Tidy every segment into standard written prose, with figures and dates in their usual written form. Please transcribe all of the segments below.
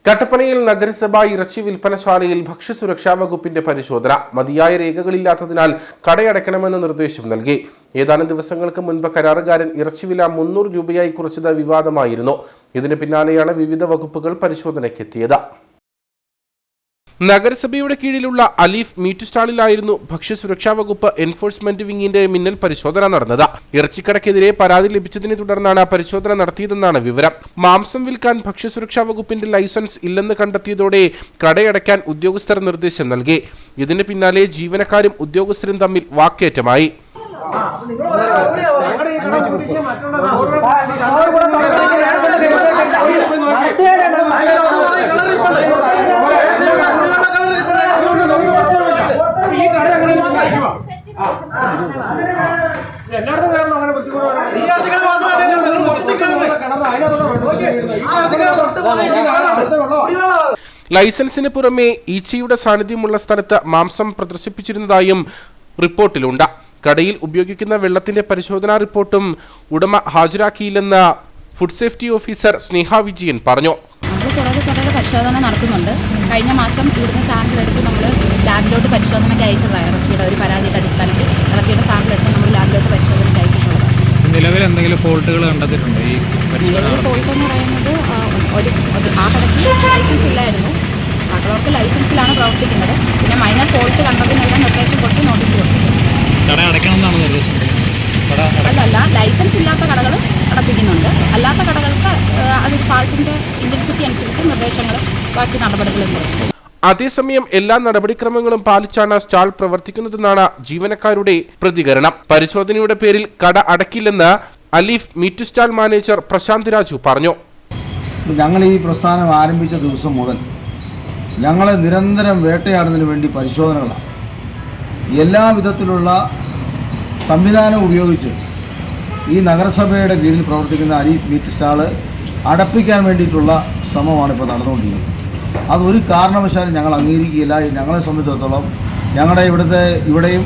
കട്ടപ്പനയിൽ നഗരസഭാ ഇറച്ചി വിൽപ്പനശാലയിൽ ഭക്ഷ്യസുരക്ഷാ വകുപ്പിന്റെ പരിശോധന. മതിയായ രേഖകളില്ലാത്തതിനാൽ കടയടയ്ക്കണമെന്ന് നിർദ്ദേശം നൽകി. ഏതാനും ദിവസങ്ങൾക്ക് മുൻപ് കരാറുകാരൻ ഇറച്ചിവില 300 രൂപയായി കുറച്ചത് വിവാദമായിരുന്നു. ഇതിന് പിന്നാലെയാണ് വിവിധ വകുപ്പുകൾ പരിശോധനയ്ക്കെത്തിയത്. നഗരസഭയുടെ കീഴിലുള്ള അലീഫ് മീറ്റ് സ്റ്റാളിലായിരുന്നു ഭക്ഷ്യസുരക്ഷാ വകുപ്പ് എൻഫോഴ്സ്മെന്റ് വിങ്ങിന്റെ മിന്നൽ പരിശോധന നടന്നത്. ഇറച്ചിക്കടക്കെതിരെ പരാതി ലഭിച്ചതിനെ തുടർന്നാണ് പരിശോധന നടത്തിയതെന്നാണ് വിവരം. മാംസം വിൽക്കാൻ ഭക്ഷ്യസുരക്ഷാ വകുപ്പിന്റെ ലൈസൻസ് ഇല്ലെന്ന് കണ്ടെത്തിയതോടെ കടയടയ്ക്കാൻ ഉദ്യോഗസ്ഥർ നിർദ്ദേശം നൽകി. ഇതിന് പിന്നാലെ ജീവനക്കാരും ഉദ്യോഗസ്ഥരും തമ്മിൽ വാക്കേറ്റമായി. ലൈസൻസിന് പുറമെ ഈച്ചയുടെ സാന്നിധ്യമുള്ള സ്ഥലത്ത് മാംസം പ്രദർശിപ്പിച്ചിരുന്നതായും റിപ്പോർട്ടിലുണ്ട്. കടയിൽ ഉപയോഗിക്കുന്ന വെള്ളത്തിന്റെ പരിശോധനാ റിപ്പോർട്ടും ഉടമ ഹാജരാക്കിയില്ലെന്ന് ഫുഡ് സേഫ്റ്റി ഓഫീസർ സ്നേഹ വിജയൻ പറഞ്ഞു. പരിശോധന നടത്തുന്നുണ്ട്. കഴിഞ്ഞ മാസം ഇവിടുന്ന് സാമ്പിൾ എടുത്ത് നമ്മൾ ലാബിലോട്ട് പരിശോധനയ്ക്ക് അയച്ചതാണ്. ഇറച്ചിയുടെ ഒരു പരാതിയുടെ അടിസ്ഥാനത്തിൽ ഇറച്ചിയുടെ സാമ്പിൾ എടുത്ത് നമ്മൾ ലാബിലോട്ട് പരിശോധനയ്ക്ക് അയച്ചിട്ടുള്ളത്. നിലവിൽ എന്തെങ്കിലും ഫോൾട്ടുകൾ കണ്ടെത്തിയിട്ടുണ്ടോ? ഈ ഫോൾട്ട് എന്ന് പറയുന്നത് ആ കടയ്ക്ക് ലൈസൻസ് ഇല്ലായിരുന്നു. ബാക്കിയുള്ളവർക്ക് ലൈസൻസിലാണ് പ്രവർത്തിക്കുന്നത്. പിന്നെ മൈനർ ഫോൾട്ട് കണ്ടതിനെല്ലാം നിർദ്ദേശം കൊടുത്ത് നോട്ടീസ് കൊടുത്തു. അല്ലല്ല, ലൈസൻസ് ഇല്ലാത്ത കടകൾ അടപ്പിക്കുന്നുണ്ട്. അല്ലാത്ത കടകൾക്ക് അത് ഫാൾട്ടിന്റെ ഇന്റൻസിറ്റി അനുസരിച്ച് നിർദ്ദേശങ്ങളും ബാക്കി നടപടികളും കൊടുക്കും. അതേസമയം എല്ലാ നടപടിക്രമങ്ങളും പാലിച്ചാണ് സ്റ്റാൾ പ്രവർത്തിക്കുന്നതെന്നാണ് ജീവനക്കാരുടെ പ്രതികരണം. പരിശോധനയുടെ പേരിൽ കട അടക്കില്ലെന്ന് Alif meat stall manager Prashanth Raju പറഞ്ഞു. ഞങ്ങൾ ഈ പ്രസ്ഥാനം ആരംഭിച്ച ദിവസം മുതൽ ഞങ്ങളെ നിരന്തരം വേട്ടയാടുന്നതിന് വേണ്ടി പരിശോധനകളാണ്. എല്ലാ വിധത്തിലുള്ള സംവിധാനം ഉപയോഗിച്ച് ഈ നഗരസഭയുടെ കീഴിൽ പ്രവർത്തിക്കുന്ന അലീഫ് മീറ്റ് സ്റ്റാള് അടപ്പിക്കാൻ വേണ്ടിയിട്ടുള്ള ശ്രമമാണ് ഇപ്പോൾ നടന്നുകൊണ്ടിരിക്കുന്നത്. അതൊരു കാരണവശാലും ഞങ്ങൾ അംഗീകരിക്കുകയില്ല. ഞങ്ങളെ സംബന്ധിച്ചിടത്തോളം ഞങ്ങളുടെ ഇവിടെയും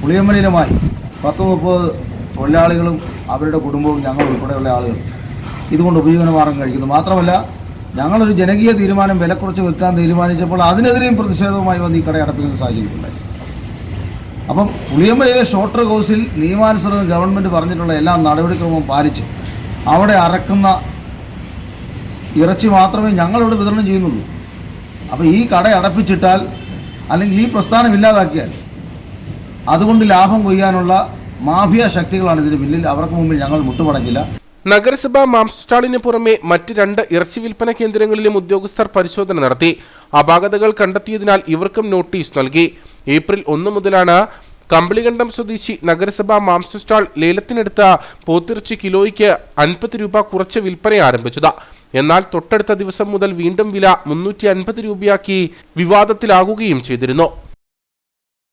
പുളിയമ്പലയിലുമായി 10-30 തൊഴിലാളികളും അവരുടെ കുടുംബവും ഞങ്ങൾ ഉൾപ്പെടെയുള്ള ആളുകൾ ഇതുകൊണ്ട് ഉപജീവനമാർഗം കഴിക്കുന്നു. മാത്രമല്ല, ഞങ്ങളൊരു ജനകീയ തീരുമാനം വില കുറച്ച് വെക്കാൻ തീരുമാനിച്ചപ്പോൾ അതിനെതിരെയും പ്രതിഷേധവുമായി വന്ന് ഈ കട അടപ്പിക്കുന്ന സാഹചര്യമുണ്ടായി. അപ്പം പുളിയമ്പലയിലെ ഷോർട്ടർ കോഴ്സിൽ നിയമാനുസൃതം ഗവൺമെൻറ് പറഞ്ഞിട്ടുള്ള എല്ലാ നടപടിക്രമവും പാലിച്ച് അവിടെ അറക്കുന്ന ഇറച്ചി മാത്രമേ ഞങ്ങളിവിടെ വിതരണം ചെയ്യുന്നുള്ളൂ. അപ്പോൾ ഈ കട അടപ്പിച്ചിട്ടാൽ അല്ലെങ്കിൽ ഈ പ്രസ്ഥാനം ഇല്ലാതാക്കിയാൽ അതുകൊണ്ട് ലാഭം കൊയ്യാനുള്ള മാഫിയ ശക്തികളാണ് ഇതിന് പിന്നിൽ. അവർക്ക് മുമ്പിൽ ഞങ്ങൾ മുട്ടുമടക്കില്ല. നഗരസഭാ മാംസ സ്റ്റാളിന് പുറമെ മറ്റ് 2 ഇറച്ചി വിൽപ്പന കേന്ദ്രങ്ങളിലും ഉദ്യോഗസ്ഥർ പരിശോധന നടത്തി. അപാകതകൾ കണ്ടെത്തിയതിനാൽ ഇവർക്കും നോട്ടീസ് നൽകി. ഏപ്രിൽ 1 മുതലാണ് കമ്പളികണ്ടം സ്വദേശി നഗരസഭാ മാംസ സ്റ്റാൾ ലേലത്തിനെടുത്ത പോത്തിറച്ചി കിലോയ്ക്ക് 50 രൂപ കുറച്ച് വിൽപ്പന ആരംഭിച്ചത്. എന്നാൽ തൊട്ടടുത്ത ദിവസം മുതൽ വീണ്ടും വില 350 രൂപയാക്കി വിവാദത്തിലാകുകയും ചെയ്തിരുന്നു.